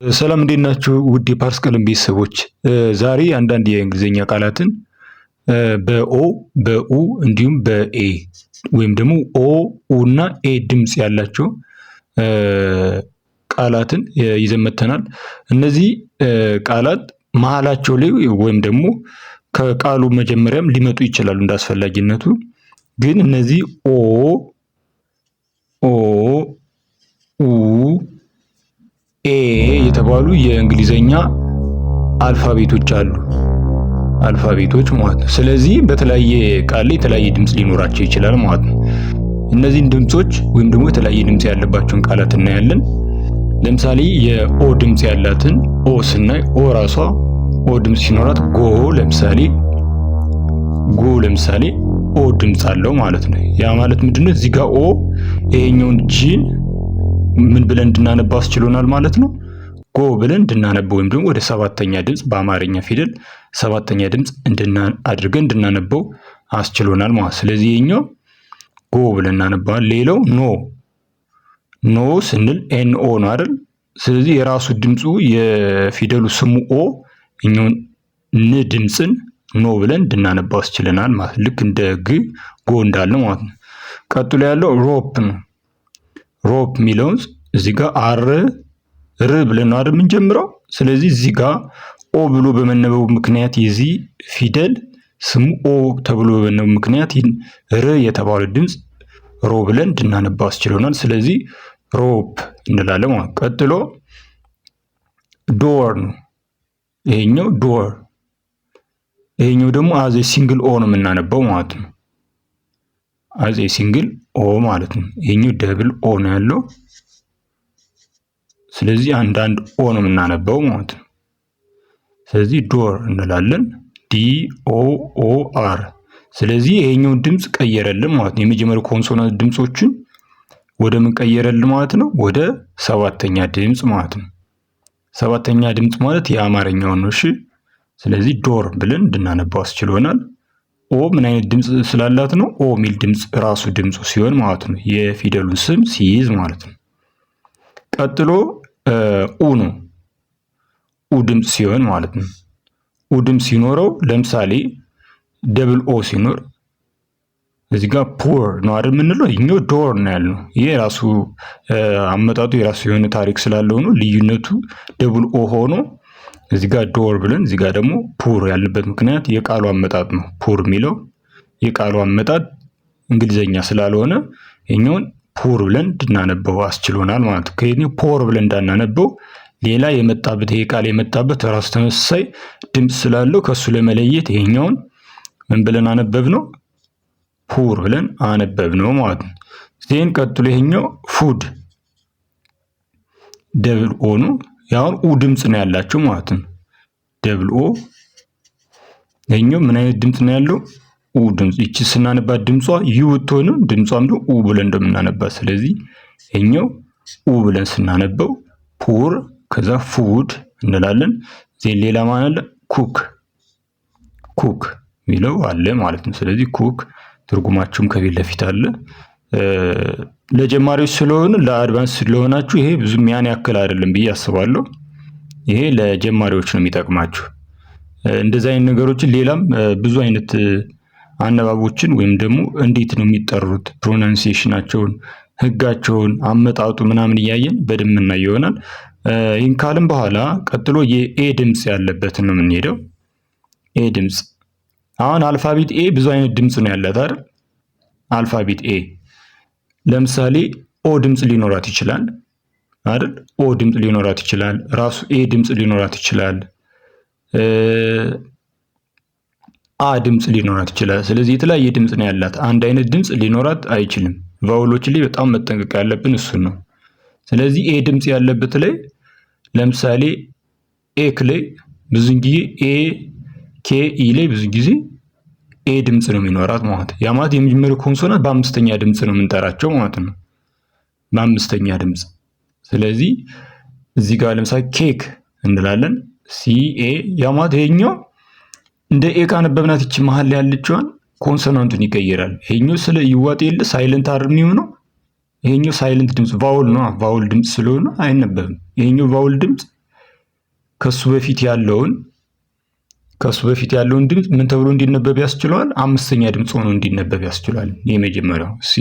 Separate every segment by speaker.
Speaker 1: ሰላም እንዴት ናችሁ? ውድ የፓርስ ቀለም ቤተሰቦች፣ ዛሬ አንዳንድ የእንግሊዝኛ ቃላትን በኦ በኡ እንዲሁም በኤ ወይም ደግሞ ኦ ኡ እና ኤ ድምፅ ያላቸው ቃላትን ይዘን መጥተናል። እነዚህ ቃላት መሀላቸው ላይ ወይም ደግሞ ከቃሉ መጀመሪያም ሊመጡ ይችላሉ እንዳስፈላጊነቱ። ግን እነዚህ ኦ ኡ ኤ የተባሉ የእንግሊዘኛ አልፋቤቶች አሉ። አልፋቤቶች ማለት ነው። ስለዚህ በተለያየ ቃል ላይ የተለያየ ድምፅ ሊኖራቸው ይችላል ማለት ነው። እነዚህን ድምፆች ወይም ደግሞ የተለያየ ድምፅ ያለባቸውን ቃላት እናያለን። ለምሳሌ የኦ ድምፅ ያላትን ኦ ስናይ ኦ ራሷ ኦ ድምፅ ሲኖራት ለምሳሌ ኦ ድምፅ አለው ማለት ነው። ያ ማለት ምንድነው? እዚህ ጋር ኦ ይሄኛውን ጂን ምን ብለን እንድናነባው አስችሎናል ማለት ነው። ጎ ብለን እንድናነበው ወይም ደግሞ ወደ ሰባተኛ ድምፅ በአማርኛ ፊደል ሰባተኛ ድምፅ አድርገን እንድናነበው አስችሎናል ማለት። ስለዚህ ይሄኛው ጎ ብለን እናነባዋለን። ሌላው ኖ ስንል ኤን ኦ ነው አይደል? ስለዚህ የራሱ ድምፁ የፊደሉ ስሙ ኦ እኛውን ን ድምፅን ኖ ብለን እንድናነባው አስችለናል ማለት ልክ እንደ ጎ እንዳለ ማለት ነው። ቀጥሎ ያለው ሮፕ ነው። ሮፕ የሚለውን እዚህ ጋር ር ብለን ነው አይደል የምንጀምረው። ስለዚህ እዚህ ጋር ኦ ብሎ በመነበቡ ምክንያት የዚህ ፊደል ስሙ ኦ ተብሎ በመነበቡ ምክንያት ር የተባለ ድምፅ ሮ ብለን እንድናነባው አስችሎናል። ስለዚህ ሮፕ እንላለን ማለት። ቀጥሎ ዶር ነው። ይሄኛው ዶር፣ ይሄኛው ደግሞ አዜ ሲንግል ኦ ነው የምናነባው ማለት ነው። አዜ ሲንግል ኦ ማለት ነው። ይሄኛው ደብል ኦ ነው ያለው። ስለዚህ አንዳንድ ኦ ነው የምናነበው ማለት ነው። ስለዚህ ዶር እንላለን። ዲ ኦ ኦ አር። ስለዚህ ይሄኛውን ድምፅ ቀየረልን ማለት ነው። የመጀመሪያው ኮንሶናንት ድምፆችን ወደ ምን ቀየረልን ማለት ነው? ወደ ሰባተኛ ድምፅ ማለት ነው። ሰባተኛ ድምፅ ማለት የአማርኛው ነው። እሺ፣ ስለዚህ ዶር ብለን እንድናነባው አስችሎናል። ኦ ምን አይነት ድምፅ ስላላት ነው? ኦ ሚል ድምፅ ራሱ ድምፁ ሲሆን ማለት ነው። የፊደሉን ስም ሲይዝ ማለት ነው። ቀጥሎ ኡ ነው። ኡ ድምፅ ሲሆን ማለት ነው። ኡ ድምፅ ሲኖረው ለምሳሌ ደብል ኦ ሲኖር እዚህ ጋር ፑር ነው አይደል የምንለው። ይሄኛው ዶር ነው ያልነው። ይሄ ራሱ አመጣጡ የራሱ የሆነ ታሪክ ስላለው ነው ልዩነቱ። ደብል ኦ ሆኖ እዚህ ጋር ዶር ብለን እዚህ ጋር ደግሞ ፑር ያልንበት ምክንያት የቃሉ አመጣጥ ነው። ፑር የሚለው የቃሉ አመጣጥ እንግሊዘኛ ስላልሆነ ይሄኛውን ፑር ብለን እንድናነበው አስችሎናል ማለት ነው። ከየትኛው ፖር ብለን እንዳናነበው ሌላ የመጣበት ይሄ ቃል የመጣበት ራሱ ተመሳሳይ ድምፅ ስላለው ከሱ ለመለየት ይሄኛውን ምን ብለን አነበብ ነው? ፑር ብለን አነበብ ነው ማለት ነው። ዜን ቀጥሎ ይሄኛው ፉድ ደብል ኦ ነው። ያውን ኡ ድምፅ ነው ያላቸው ማለት ነው። ደብል ኦ። ይሄኛው ምን አይነት ድምፅ ነው ያለው? ኡ ድምፅ። ይቺ ስናነባት ድምጿ ዩ ብትሆንም ድምጿም ደግሞ ኡ ብለን እንደምናነባት። ስለዚህ ይሄኛው ኡ ብለን ስናነበው ፑር፣ ከዛ ፉድ እንላለን። ዜን ሌላ ማን አለ? ኩክ የሚለው አለ ማለት ነው። ስለዚህ ኩክ ትርጉማችሁም ከፊት ለፊት አለ። ለጀማሪዎች ስለሆነ ለአድቫንስ ስለሆናችሁ ይሄ ብዙም ያን ያክል አይደለም ብዬ አስባለሁ። ይሄ ለጀማሪዎች ነው የሚጠቅማችሁ። እንደዚህ አይነት ነገሮችን ሌላም ብዙ አይነት አነባቦችን ወይም ደግሞ እንዴት ነው የሚጠሩት ፕሮናንሲዬሽናቸውን፣ ህጋቸውን፣ አመጣጡ ምናምን እያየን በደንብ እናይ ይሆናል። ይህን ካልም በኋላ ቀጥሎ የኤ ድምፅ ያለበትን ነው የምንሄደው። ኤ ድምፅ አሁን አልፋቤት ኤ ብዙ አይነት ድምፅ ነው ያላት አይደል? አልፋቤት ኤ ለምሳሌ ኦ ድምፅ ሊኖራት ይችላል አይደል? ኦ ድምፅ ሊኖራት ይችላል። ራሱ ኤ ድምፅ ሊኖራት ይችላል። አ ድምፅ ሊኖራት ይችላል። ስለዚህ የተለያየ ድምፅ ነው ያላት። አንድ አይነት ድምፅ ሊኖራት አይችልም። ቫውሎች ላይ በጣም መጠንቀቅ ያለብን እሱን ነው። ስለዚህ ኤ ድምፅ ያለበት ላይ ለምሳሌ ኤክ ላይ ብዙ ጊዜ ኤ ኬ ኢ ላይ ብዙ ጊዜ ኤ ድምፅ ነው የሚኖራት ማለት ነው። ያ ማለት የመጀመሪያው ኮንሶናንት በአምስተኛ ድምፅ ነው የምንጠራቸው ማለት ነው። በአምስተኛ ድምፅ። ስለዚህ እዚህ ጋር ለምሳሌ ኬክ እንላለን። ሲ ኤ። ያ ማለት ይሄኛው እንደ ኤ ካነበብናት ይቺ መሀል ላይ ያለችዋን ኮንሶናንቱን ይቀይራል። ይሄኛው ስለ ይዋጥ የለ ሳይለንት አይደል የሚሆነው። ይሄኛው ሳይለንት ድምፅ ቫውል ነው። ቫውል ድምፅ ስለሆነ አይነበብም። ይሄኛው ቫውል ድምፅ ከሱ በፊት ያለውን ድምፅ ምን ተብሎ እንዲነበብ ያስችለዋል? አምስተኛ ድምፅ ሆኖ እንዲነበብ ያስችላል። የመጀመሪያው ሲ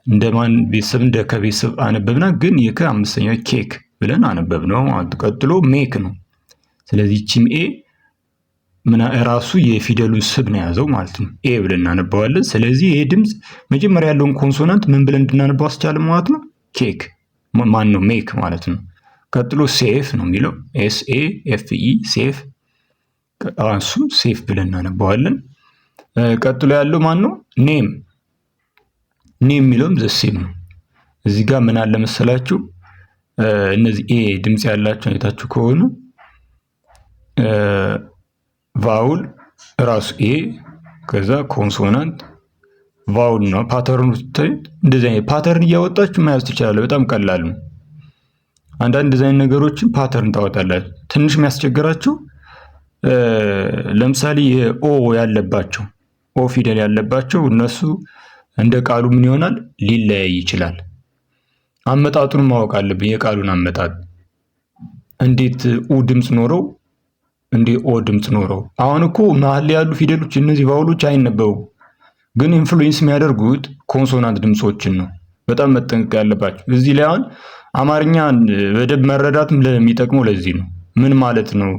Speaker 1: እንደማን ቤተሰብ እንደ ከቤተሰብ አነበብና ግን የከ አምስተኛው ኬክ ብለን አነበብ ነው። ቀጥሎ ሜክ ነው። ስለዚህ ቺም ኤ ራሱ የፊደሉን ስብ ነው የያዘው ማለት ነው። ኤ ብለን እናነባዋለን። ስለዚህ ይሄ ድምፅ መጀመሪያ ያለውን ኮንሶናንት ምን ብለን እንድናነባው አስቻለን ማለት ነው? ኬክ ማን ነው? ሜክ ማለት ነው። ቀጥሎ ሴፍ ነው የሚለው ኤስ ኤ ኤፍ ኢ ሴፍ፣ እሱም ሴፍ ብለን እናነባዋለን። ቀጥሎ ያለው ማን ነው? ኔም የሚለውም ዘሴም ነው። እዚህ ጋር ምን አለ መሰላችሁ? እነዚህ ኤ ድምፅ ያላቸው አይታችሁ ከሆኑ ቫውል ራሱ ኤ ከዛ ኮንሶናንት ቫውል ነው። ፓተርኑ ስታዩት እንደዚህ አይነት ፓተርን እያወጣችሁ መያዝ ትችላለህ። በጣም ቀላል ነው። አንዳንድ እንደዚህ አይነት ነገሮችን ፓተርን ታወጣላችሁ። ትንሽ የሚያስቸግራችሁ ለምሳሌ የኦ ያለባቸው ኦ ፊደል ያለባቸው እነሱ እንደ ቃሉ ምን ይሆናል? ሊለያይ ይችላል። አመጣጡን ማወቅ አለብን። የቃሉን አመጣጥ እንዴት ኡ ድምፅ ኖረው እንዴ ኦ ድምፅ ኖረው። አሁን እኮ መሀል ላይ ያሉ ፊደሎች እነዚህ ቫውሎች አይነበቡ፣ ግን ኢንፍሉዌንስ የሚያደርጉት ኮንሶናንት ድምፆችን ነው። በጣም መጠንቀቅ ያለባቸው። እዚህ ላይ አሁን አማርኛ በደንብ መረዳትም ለሚጠቅመው ለዚህ ነው። ምን ማለት ነው?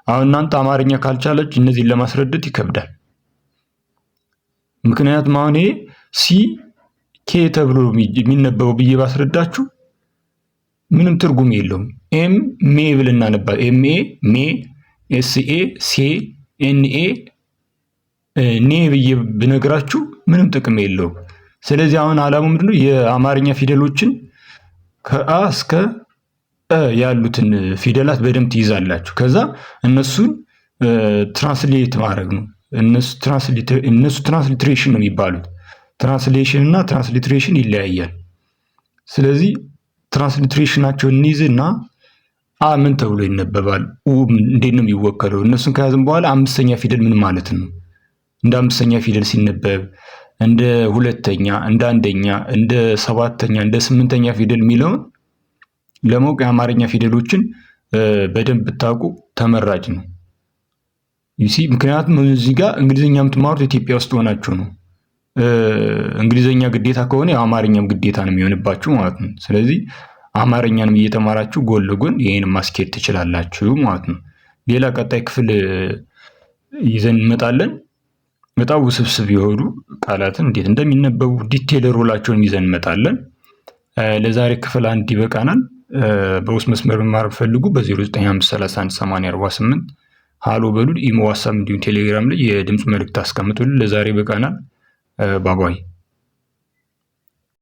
Speaker 1: አሁን እናንተ አማርኛ ካልቻለች እነዚህን ለማስረዳት ይከብዳል። ምክንያቱም አሁን ይሄ ሲ ኬ ተብሎ የሚነበበው ብዬ ባስረዳችሁ ምንም ትርጉም የለውም። ኤም ሜ ብለን እናነባ ኤም ኤ ሜ፣ ኤስ ኤ ሴ፣ ኤን ኤ ኔ ብዬ ብነግራችሁ ምንም ጥቅም የለውም። ስለዚህ አሁን ዓላማው ምንድነው? የአማርኛ ፊደሎችን ከአ እስከ ያሉትን ፊደላት በደንብ ትይዛላችሁ። ከዛ እነሱን ትራንስሌት ማድረግ ነው። እነሱ ትራንስሊትሬሽን ነው የሚባሉት። ትራንስሌሽን እና ትራንስሊትሬሽን ይለያያል። ስለዚህ ትራንስሊትሬሽናቸውን እንይዝና አ ምን ተብሎ ይነበባል? ኡ እንዴት ነው የሚወከለው? እነሱን ከያዝን በኋላ አምስተኛ ፊደል ምን ማለት ነው? እንደ አምስተኛ ፊደል ሲነበብ እንደ ሁለተኛ፣ እንደ አንደኛ፣ እንደ ሰባተኛ፣ እንደ ስምንተኛ ፊደል የሚለውን ለማወቅ የአማርኛ ፊደሎችን በደንብ ብታውቁ ተመራጭ ነው። ዩሲ ምክንያቱም እዚህ ጋር እንግሊዝኛ የምትማሩት ኢትዮጵያ ውስጥ ሆናችሁ ነው። እንግሊዝኛ ግዴታ ከሆነ የአማርኛም ግዴታ ነው የሚሆንባችሁ ማለት ነው። ስለዚህ አማርኛንም እየተማራችሁ ጎን ለጎን ይሄንን ማስኬድ ትችላላችሁ ማለት ነው። ሌላ ቀጣይ ክፍል ይዘን እንመጣለን። በጣም ውስብስብ የሆኑ ቃላትን እንዴት እንደሚነበቡ ዲቴል ሮላቸውን ይዘን እንመጣለን። ለዛሬ ክፍል 1 ይበቃናል። በውስጥ መስመር መማር ፈልጉ በ0953318048 ሃሎ በሉን። ኢሞ፣ ዋትስአፕ እንዲሁም ቴሌግራም ላይ የድምፅ መልእክት አስቀምጡልን። ለዛሬ ይበቃናል። ባባይ